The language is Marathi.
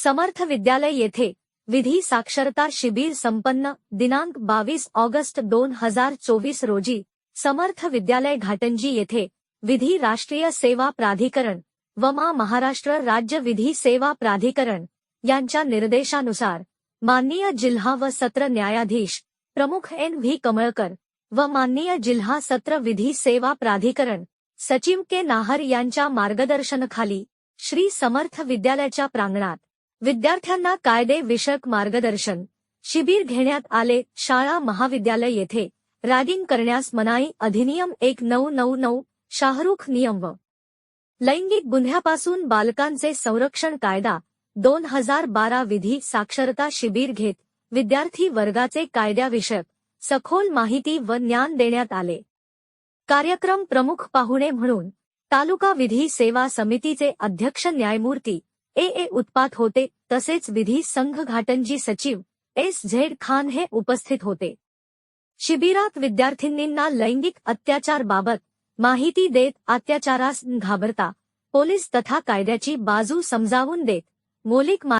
समर्थ विद्यालय येथे विधी साक्षरता शिबिर संपन्न दिनांक 22 ऑगस्ट 2024 रोजी समर्थ विद्यालय घाटंजी येथे विधी राष्ट्रीय सेवा प्राधिकरण व महाराष्ट्र राज्य विधी सेवा प्राधिकरण यांच्या निर्देशानुसार माननीय जिल्हा व सत्र न्यायाधीश प्रमुख NV कमळकर व माननीय जिल्हा सत्र विधी सेवा प्राधिकरण सचिव के नाहर यांच्या मार्गदर्शनाखाली श्री समर्थ विद्यालयाच्या प्रांगणात विद्यार्थ्यांना कायदे विषयक मार्गदर्शन शिबिर घेण्यात आले। शाळा महाविद्यालय येथे रॅगिंग करण्यास मनाई अधिनियम 1999 शाहरुख नियम व लैंगिक गुन्ह्यापासून बालकांचे संरक्षण कायदा 2012 विधी साक्षरता शिबिर घेत विद्यार्थी वर्गाचे कायद्याविषयक सखोल माहिती व ज्ञान देण्यात आले। कार्यक्रम प्रमुख पाहुणे म्हणून तालुका विधी सेवा समितीचे अध्यक्ष न्यायमूर्ती AA उत्पात होते, तसेच विधी संघ घाटंजी सचिव SZ खान हे उपस्थित होते। शिबिरात विद्यार्थिनींना लैंगिक अत्याचाराबाबत माहिती देत अत्याचारास घाबरता पोलीस तथा कायद्याची बाजू समजावून देत मौलिक